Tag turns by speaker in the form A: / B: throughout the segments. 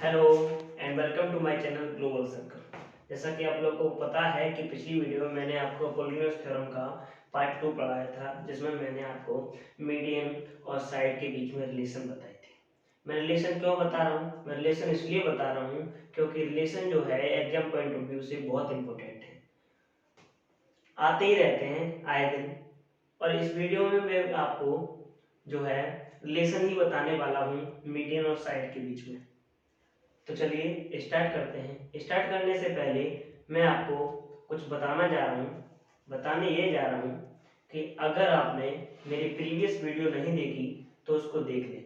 A: Hello and welcome to my channel global circle. जैसा कि आप लोगों को पता है कि पिछली वीडियो में मैंने आपको अपोलोनियस थ्योरम का पार्ट 2 पढ़ाया था, जिसमें मैंने आपको मीडियन और साइड के बीच में रिलेशन बताई थी। मैं रिलेशन क्यों बता रहा हूँ? मैं रिलेशन इसलिए बता रहा हूँ क्योंकि रिलेशन जो है एग्जाम पॉइंट ऑफ व्यू से बहुत इंपॉर्टेंट है, आते ही रहते हैं आए दिन। और इस वीडियो में मैं आपको जो है रिलेशन ही बताने वाला हूँ मीडियन और साइड के बीच में। तो चलिए स्टार्ट करते हैं। स्टार्ट करने से पहले मैं आपको कुछ बताने ये जा रहा हूँ कि अगर आपने मेरी प्रीवियस वीडियो नहीं देखी तो उसको देख लें,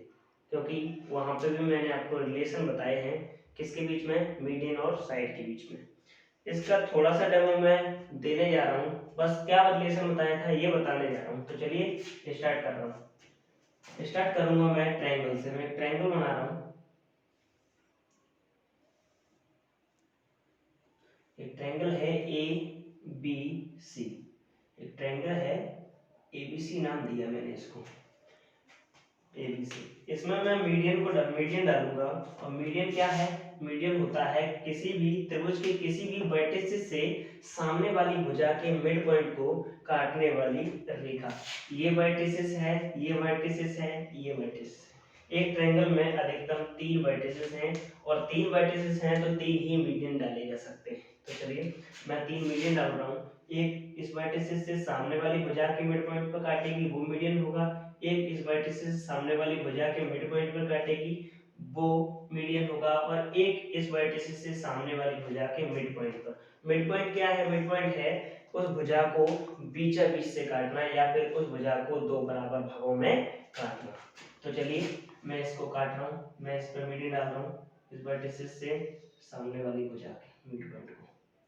A: क्योंकि वहाँ पे भी मैंने आपको रिलेशन बताए हैं किसके बीच में, मीडियन और साइड के बीच में। इसका थोड़ा सा डेमो मैं देने जा रहा हूँ, बस क्या रिलेशन बताया था ये बताने जा रहा हूँ। तो चलिए स्टार्ट कर रहा हूँ। स्टार्ट करूंगा मैं ट्रायंगल से। मैं ट्रायंगल बना रहा हूँ। एक ट्रायंगल है ए बी सी। एक ट्रायंगल है ए बी सी, नाम दिया मैंने इसको ए बी सी। इसमें मैं मीडियन डालूंगा। और मीडियन क्या है? मीडियन होता है किसी भी त्रिभुज के किसी भी वर्टिसेस से सामने वाली भुजा के मिड पॉइंट को काटने वाली रेखा। ये वर्टिसेस है, ये वर्टिसेस है, ये वर्टिसेस है। एक ट्रायंगल में अधिकतम 3 वर्टिसेस हैं, और 3 वर्टिसेस हैं तो 3 ही मीडियन डाले जा सकते हैं। तो चलिए मैं 3 मीडियन डाल रहा हूँ। एक इस वर्टिसेस से सामने वाली भुजा के मिड पॉइंट पर काटेगी, वो मीडियन होगा। एक इस वर्टिसेस से सामने वाली भुजा के मिड पॉइंट पर काटेगी, वो मीडियन होगा। और एक इस वर्टिसेस से सामने वाली भुजा के मिड पॉइंट पर। मिड पॉइंट क्या है? मिड पॉइंट है उस भुजा को बीचा बीच से काटना, या फिर उस भुजा को 2 बराबर भागों में काटना। तो चलिए मैं इसको काट रहा हूँ। मैं इस पर मीडियन डाल रहा हूँ। इस वर्टिसेस से सामने वाली भुजा के मिड पॉइंट को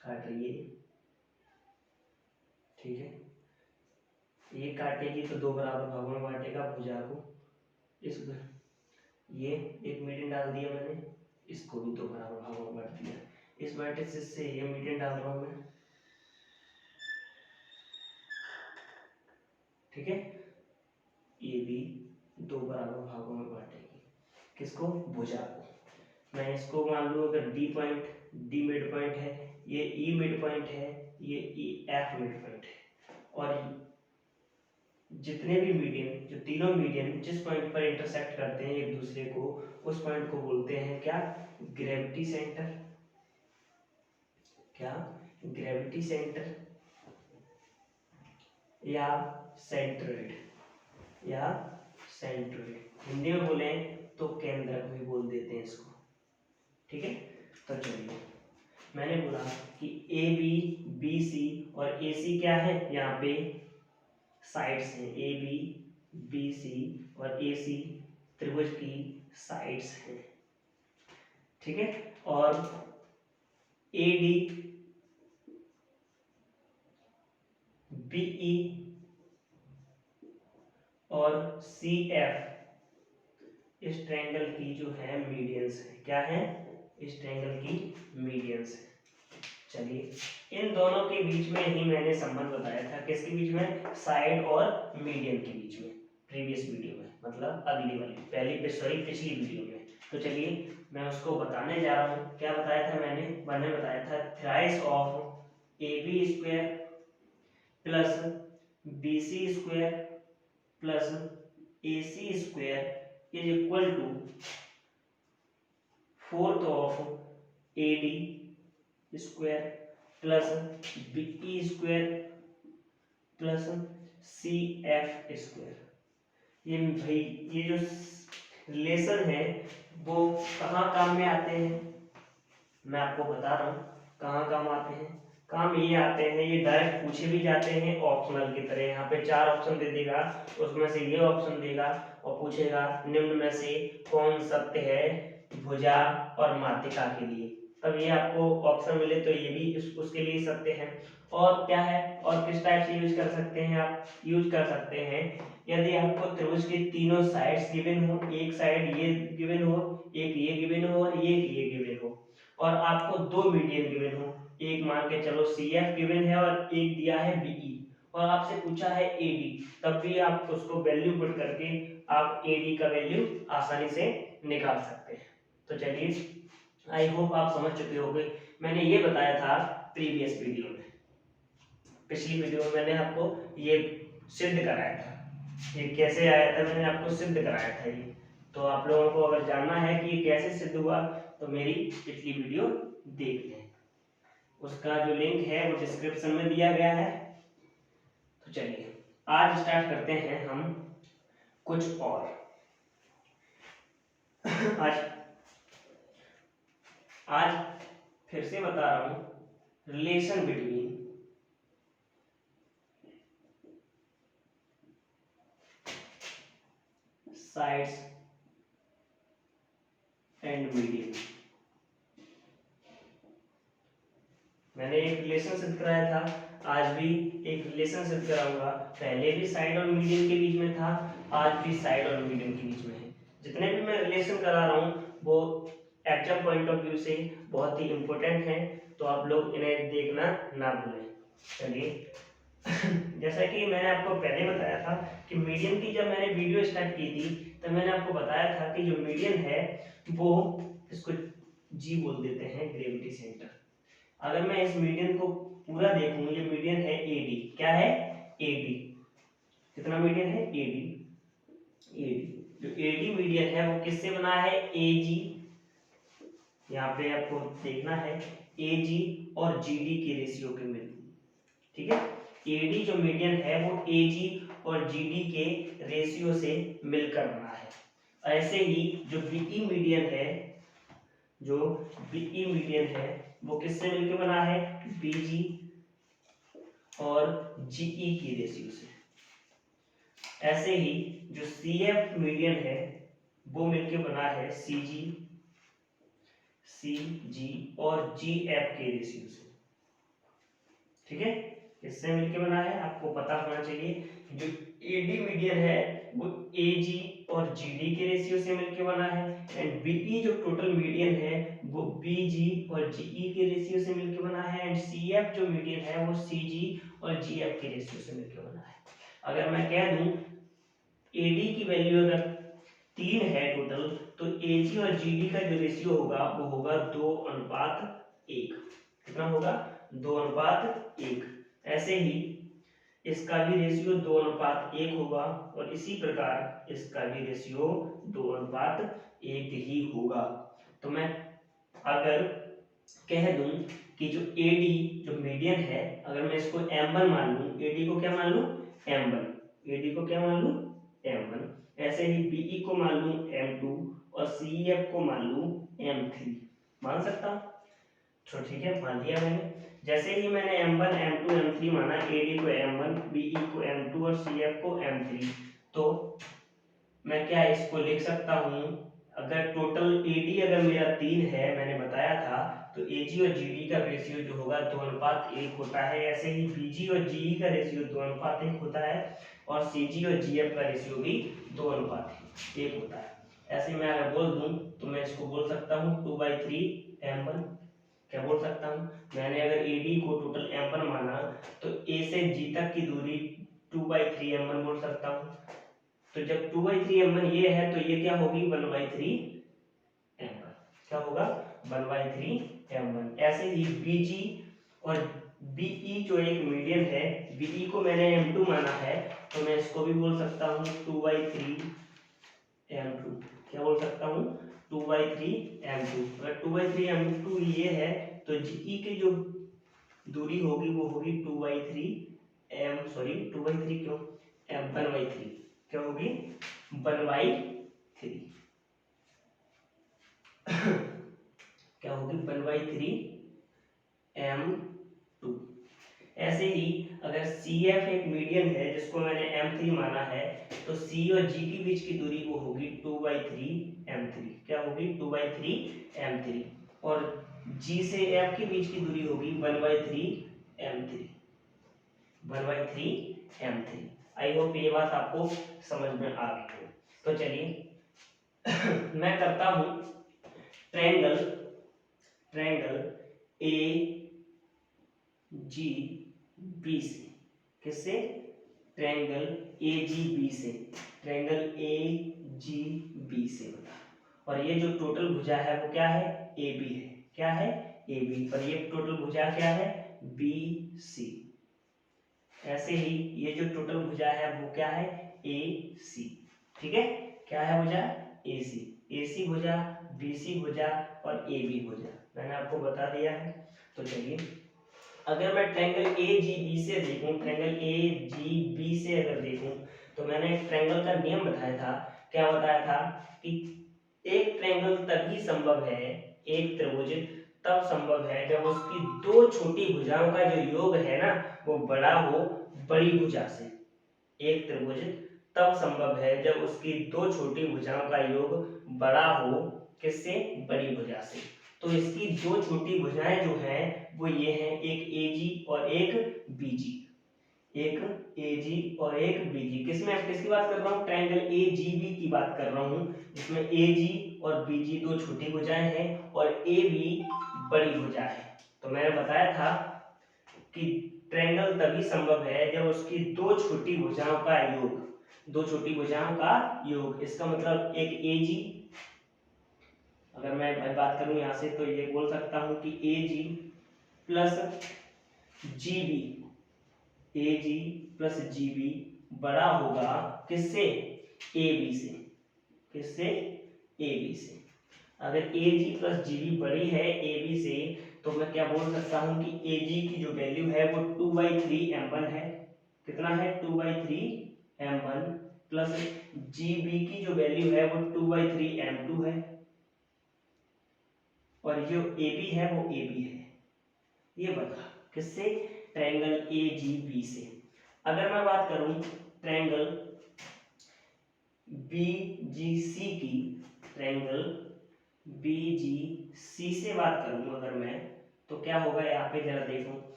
A: काट रही है, ठीक है। ये काटेगी तो 2 बराबर भागों में बांटेगा भुजा को। इस ये एक मीडियन डाल दिया मैंने, इसको भी 2 बराबर भागों में बांट दिया। इस वर्टिसेस से ये मीडियन डाल रहा हूं मैं, ठीक है। ये भी 2 बराबर भागों में बांटेगी। किसको? भुजा को। मैं इसको मान लूँ अगर डी मिड पॉइंट है, ये ई मिड पॉइंट है, ये ई एफ मिड पॉइंट है। और जितने भी मीडियन, जो तीनों मीडियन जिस पॉइंट पर इंटरसेक्ट करते हैं एक दूसरे को, उस पॉइंट को बोलते हैं क्या? Gravity centre. क्या? ग्रेविटी सेंटर या सेंट्रोइड, या सेंट्रोइड। हिंदी में बोले तो केंद्रक भी बोल देते हैं इसको, ठीक है। तो चलिए मैंने बोला कि ए बी बी सी और ए सी क्या है? यहाँ पे साइड्स हैं। ए बी बी सी और ए सी त्रिभुज की साइड्स हैं, ठीक है। और ए डी बी ई और सी एफ इस ट्रायंगल की जो है मीडियंस है। क्या है? इस ट्रायंगल की मीडियंस है। चलिए इन दोनों के बीच में ही मैंने संबंध बताया था। किसके बीच में? साइड और मीडियन के बीच में, प्रीवियस वीडियो में, मतलब अगली वाली पिछली वीडियो में। तो चलिए मैं उसको बताने जा रहा हूँ। क्या बताया था मैंने बताया था thrice of A B square plus B C square plus A C square is equal to fourth of A D square plus B E square plus C F square. ये भाई ये जो रिलेशन है वो कहाँ काम में आते हैं? मैं आपको बता रहा हूँ कहाँ काम आते हैं। काम ये आते हैं, ये डायरेक्ट पूछे भी जाते हैं ऑप्शनल की तरह। यहाँ पे 4 ऑप्शन दे देगा, उसमें से ये ऑप्शन देगा और पूछेगा निम्न में से कौन सत्य है भुजा और माध्यिका के लिए। तब ये आपको ऑप्शन मिले तो ये भी उसके लिए सत्य है। और क्या है, और किस टाइप से यूज कर सकते हैं? आप यूज कर सकते हैं यदि आपको त्रिभुज के तीनों साइड्स गिवन हो, एक साइड ये गिवन हो, एक ये गिवन हो और एक ये गिवन हो, और आपको 2 मीडियन गिवन हो। एक मान के चलो सी एफ गिवन है और एक दिया है बीई, और आपसे पूछा है ए डी, तब भी आप उसको वैल्यू पुट करके आप ए डी का वैल्यू आसानी से निकाल सकते हैं। तो चलिए, आई होप आप समझ चुके होंगे। मैंने ये बताया था प्रीवियस वीडियो में, पिछली वीडियो में मैंने आपको ये सिद्ध कराया था, ये कैसे आया था मैंने आपको सिद्ध कराया था ये। तो आप लोगों को अगर जानना है कि ये कैसे सिद्ध हुआ तो मेरी पिछली वीडियो देख लें, उसका जो लिंक है वो डिस्क्रिप्शन में दिया गया है। तो चलिए आज स्टार्ट करते हैं हम कुछ और। आज आज फिर से बता रहा हूं, relation between sides and median. मैंने एक रिलेशन सिद्ध कराया था, आज भी एक रिलेशन सिद्ध कराऊंगा। पहले भी साइड और मीडियन के बीच में था, आज भी साइड और मीडियन के बीच में है। जितने भी मैं रिलेशन करा रहा हूँ वो एग्जाम पॉइंट ऑफ व्यू से बहुत ही इंपॉर्टेंट है, तो आप लोग इन्हें देखना ना भूलें। चलिए जैसा कि मैंने आपको पहले बताया था कि मीडियन की जब मैंने वीडियो स्टार्ट की थी तब मैंने आपको बताया था कि जो मीडियन है वो, इसको जी बोल देते हैं, ग्रेविटी सेंटर। अगर मैं इस मीडियन को पूरा देखूं, ये मीडियन है एडी। क्या है? एडी। कितना मीडियन है? एडी। एडी जो एडी मीडियन है वो किससे बना है? एजी। यहाँ पे आपको देखना है एजी और जीडी के रेशियो के मिल, ठीक है। एडी जो मीडियन है वो एजी और जीडी के रेशियो से मिलकर बना है। ऐसे ही जो बीई मीडियन है, जो बीई मीडियन है वो किससे मिलकर बना है? बीजी और जीई की रेशियो से। ऐसे ही जो सीएफ मीडियन है वो मिलके बना है सीजी, सीजी और जीएफ के रेशियो से, ठीक है। इससे मिलके बना है, आपको पता होना चाहिए। जो एडी मीडियन है वो एजी और जीडी के रेशियो से मिलके बना है, एंड बीई जो टोटल मीडियन है वो बीजी और जीई के रेशियो से मिलके बना है, एंड सीएफ जो मीडियन है वो सीजी और जीएफ के रेशियो से मिलके बना है। अगर मैं कह दूं एडी की वैल्यू अगर 3 है टोटल, तो एजी और जीडी का जो रेशियो होगा वो होगा 2:1। कितना होगा? 2:1। ऐसे ही इसका भी रेशियो 2:1 होगा, और इसी प्रकार इसका भी रेशियो 2:1 ही होगा। तो मैं अगर कह दूं कि जो एडी जो मीडियन है, अगर मैं इसको m1 मान लूं, एडी को क्या मान लूं? m1। एडी को क्या मान लूं? m1। ऐसे ही बीई को मान लूं m2 और सीएफ को मान लूं m3। मान सकता हूं? तो ठीक है, मान लिया मैंने। जैसे ही मैंने m1 m2 m3 माना, एडी को m1, बीई को m2 और सीएफ को m3, तो मैं क्या इसको लिख सकता हूं? अगर टोटल एडी अगर मेरा 3 है, मैंने बताया था, तो एजी और जीडी का रेशियो जो होगा 2:1 होता है। ऐसे ही बीजी और जीई का रेशियो 2:1 होता है, और सीजी और जीएफ का रेशियो भी 2:1 होता है। ऐसे मैं अगर बोल दूं तो मैं इसको बोल सकता हूं 2/3 m1। क्या बोल सकता हूं? मैंने अगर एडी को टोटल m1 माना, तो ए से जी तक की दूरी 2/3 m1 बोल सकता हूं। तो जब 2/3 m1 ये है, तो ये क्या होगी? 1/3 m1। क्या होगा? 1/3 m1। ऐसे ही बीजी और बीई जो एक मीडियन है, बीई को मैंने m2 माना है, तो मैं इसको भी बोल सकता हूँ 2/3 m2। क्या बोल सकता हूँ? 2/3 m2। अगर 2/3 m2 ये है, तो जीई की जो दूरी होगी वो होगी 2/3 क्यों? 1/3। क्या होगी? 1/3। क्या होगी? 1/3 m2। ऐसे ही अगर CF एक मीडियन है जिसको मैंने m3 माना है, तो C और G के बीच की दूरी वो होगी 2/3 m3। क्या होगी? 2/3 m3। और G से F के बीच की दूरी होगी 1/3 m3। 1/3 m3। आई होप ये बात आपको समझ में आ गई हो। तो चलिए मैं करता हूं triangle, triangle A G B से। किससे? ट्रायंगल ए जी बी से। ट्रायंगल ए जी बी से बता। और ये जो टोटल भुजा है वो क्या है, ए बी है। क्या है, ए बी। और ये टोटल भुजा क्या है, बी सी। ऐसे ही ये जो टोटल भुजा है वो क्या है, ए सी। ठीक है, क्या है भुजा, ए सी। ए सी भुजा, बी सी भुजा और ए बी भुजा मैंने आपको बता दिया है। तो चलिए, अगर मैं ट्रायंगल ए जी बी से देखूं, ट्रायंगल ए जी बी से अगर देखूं, तो मैंने एक ट्रायंगल का नियम बताया था। क्या बताया था कि एक ट्रायंगल तभी संभव है, एक त्रिभुज तब संभव है जब उसकी दो छोटी भुजाओं का जो योग है ना वो बड़ा हो बड़ी भुजा से। एक त्रिभुज तब संभव है जब उसकी दो छोटी भुजाओं का योग बड़ा हो किससे, बड़ी भुजा से। तो इसकी दो छोटी भुजाएं जो हैं वो ये हैं, एक AG और एक BG। एक AG और एक BG। किसमें, किसकी बात कर रहा हूँ, ट्रायंगल AGB की बात कर रहा हूँ, जिसमें AG और BG दो छोटी भुजाएं हैं और AB बड़ी भुजा है। तो मैंने बताया था कि ट्रायंगल तभी संभव है जब उसकी दो छोटी भुजाओं का योग, दो छोटी भुजाओं का योग, इसका मतलब एक AG, अगर मैं बात करूं यहां से तो ये बोल सकता हूं कि AG plus GB, AG plus GB बड़ा होगा किससे, AB से। किससे, AB से। अगर AG प्लस GB बड़ी है AB से तो मैं क्या बोल सकता हूं कि AG की जो वैल्यू है वो 2/3m1 है। कितना है, 2/3m1 प्लस GB की जो वैल्यू है वो 2/3m2 है और जो AB है वो AB है। ये बता किससे, ट्रायंगल AGB से। अगर मैं बात करूं ट्रायंगल BGC की, ट्रायंगल BGC से बात करूं अगर मैं, तो क्या होगा यहाँ पे जरा देखो।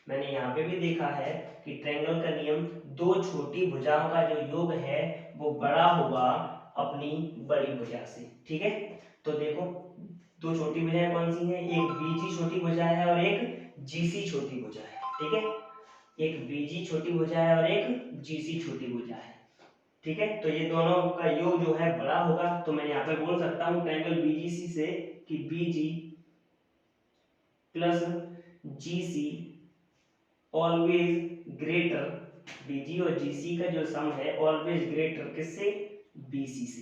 A: मैंने यहाँ पे भी देखा है कि ट्रायंगल का नियम, दो छोटी भुजाओं का जो योग है वो बड़ा होगा अपनी बड़ी भुजा से। ठीक है, तो देखो दो छोटी भुजाएं कौन सी हैं, एक BG छोटी भुजा है और एक GC छोटी भुजा है। ठीक है, एक BG छोटी भुजा है और एक GC छोटी भुजा है। ठीक है, तो ये दोनों का योग जो है बड़ा होगा। तो मैं यहाँ पे बोल सकता हूँ ट्रायंगल BGC से कि BG plus GC always greater, BG और GC का जो सम है ऑलवेज ग्रेटर किससे, BC से।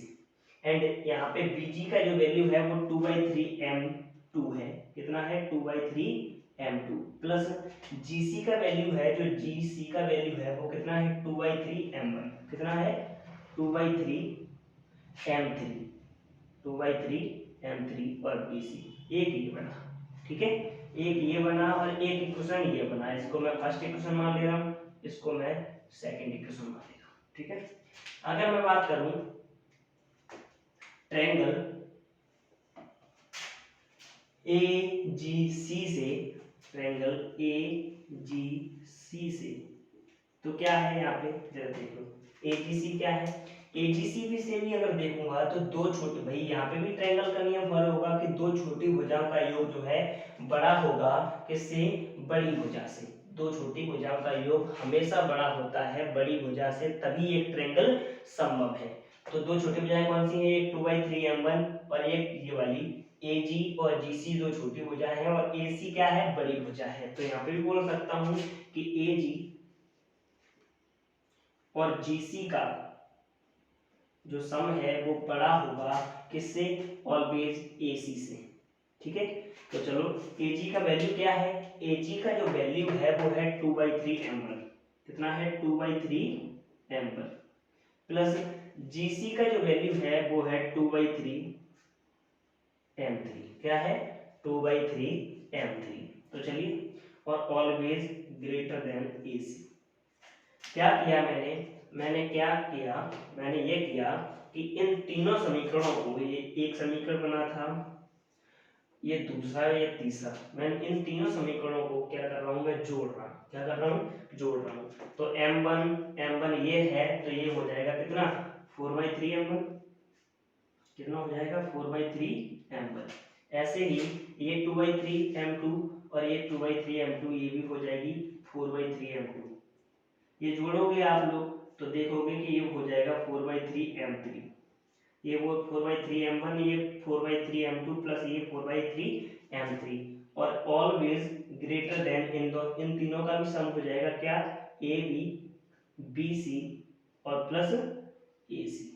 A: एंड यहाँ पे BG का जो वैल्यू है वो 2/3m2 है। कितना है, 2/3m2 प्लस GC का वैल्यू है, जो GC का वैल्यू है वो कितना है, 2/3m1। कितना है, 2/3m3, 2/3m3 और BC एक ये बना। ठीक है, एक ये बना और एक इक्वेशन ये बना। इसको मैं फर्स्ट इक्वेशन मान ले रहा हूँ, इसको मैं सेकंड इक्वेशन मान ले रहा हूँ। ठीक है, अगर मैं बात करूं ट्रायंगल AGC से, ट्रायंगल AGC से, तो क्या है यहाँ पे जरा देखो, AGC क्या है, AGC भी से भी अगर देखूंगा तो दो छोटे, भाई यहाँ पे भी ट्रायंगल का नियम फॉलो होगा कि दो छोटी भुजाओं का योग जो है बड़ा होगा किससे, बड़ी भुजा से। दो छोटी भुजाओं का योग हमेशा बड़ा होता है बड़ी भुजा से, तभी एक ट्रायंगल संभव है। तो दो छोटी भुजाएं कौन सी हैं, एक 2/3m1 और एक ये वाली AG और GC दो छोटी भुजाएं हैं और AC क्या है, बड़ी भुजा है। तो यहाँ पे भी बोल सकता हूँ कि AG और GC का जो सम है वो बड़ा होगा किससे, ऑलवेज AC से। ठीक है, तो चलो AG का वैल्यू क्या है, AG का जो वैल्यू है वो है 2/3m1। कितना है, 2/3m1 प्लस GC का जो वैल्यू है वो है 2/3m3। क्या है, 2/3m3। तो चलिए, और ऑलवेज ग्रेटर देन AC। क्या किया मैंने क्या किया, मैंने ये किया कि इन तीनों समीकरणों को, ये एक समीकरण बना था, ये दूसरा, ये तीसरा, मैं इन तीनों समीकरणों को क्या कर रहा हूँ, मैं जोड़ रहा हूँ। क्या कर रहा हूँ, जोड़ रहा हूँ। तो m1 ये है तो ये हो जाएगा कितना, 4/3m1। कितना हो जाएगा, 4/3m1। ऐसे ही ये 2/3m2 और ये 2/3m2 ये भी हो जाएगी 4/3m2। ये जोड़ोगे आप लोग तो देखोगे कि ये हो जाएगा 4/3m3। ये वो 4/3 m1, ये 4/3 m2 प्लस ये 4/3 m3, और ऑलवेज ग्रेटर देन इन तीनों का भी सम हो जाएगा क्या, ए बी बी सी और प्लस ए सी।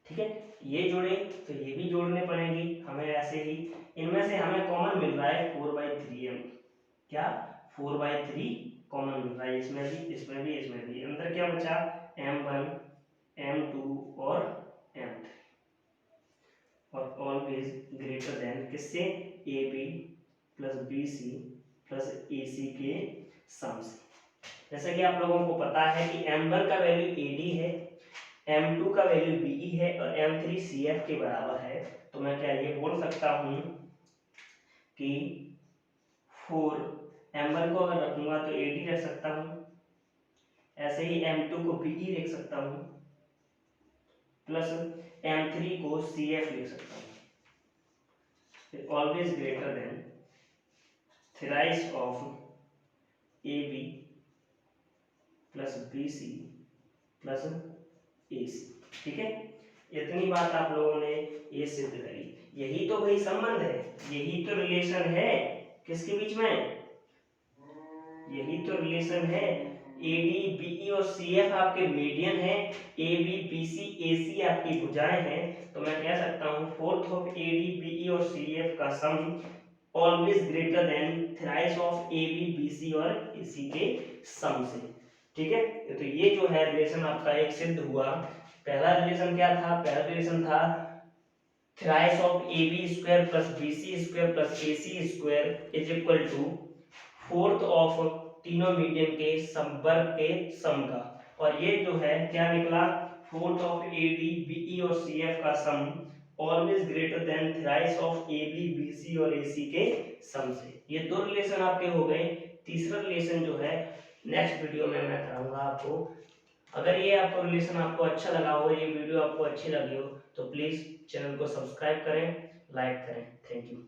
A: ठीक है, ये जोड़े तो ये भी जोड़ने पड़ेंगे हमें ऐसे ही। इनमें से हमें कॉमन मिल रहा है 4/3m, क्या 4/3 कॉमन मिल रहा है, इसमें भी इसमें भी इसमें भी। अंदर क्या बचा, m1 m2 और m3, और ऑलवेज ग्रेटर देन किससे, A B plus B C plus A C के सम से। जैसा कि आप लोगों को पता है कि m1 का वैल्यू AD है, m2 का वैल्यू BE है और m3 CF के बराबर है। तो मैं क्या ये बोल सकता हूँ कि 4 m1 को अगर रखूंगा तो AD रख सकता हूँ, ऐसे ही m2 को BE लिख सकता हूँ, प्लस m3 को CF लिख सकता हूँ। Always greater than thrice of AB plus BC plus AC। ठीक है, इतनी बात आप लोगों ने ये सिद्ध करी। यही तो भाई संबंध है, यही तो रिलेशन है किसके बीच में, यही तो रिलेशन है। AD BE और CF आपके मीडियन है, AB BC AC आपकी भुजाएं हैं। तो मैं कह सकता हूँ फोर्थ ऑफ AD BE और CF का sum always greater than thrice of AB BC और AC के सम से। ठीक है, तो ये जो है रिलेशन आपका एक सिद्ध हुआ। पहला रिलेशन क्या था, पहला रिलेशन था thrice of AB square plus BC square plus AC square is equal to fourth of तीनों मीडियन के संवर्ग के सम का। और ये जो है क्या निकला, फोर्थ ऑफ AD BE और CF का sum always greater than thrice of AB BC और AC के सम से। ये दो रिलेशन आपके हो गए। तीसरा रिलेशन जो है नेक्स्ट वीडियो में मैं कराऊंगा आपको। अगर ये आपको रिलेशन आपको अच्छा लगा हो, ये वीडियो आपको अच्छी लगी हो, तो प्लीज चैनल को सब्सक्राइब करें, लाइक करें। Thank you.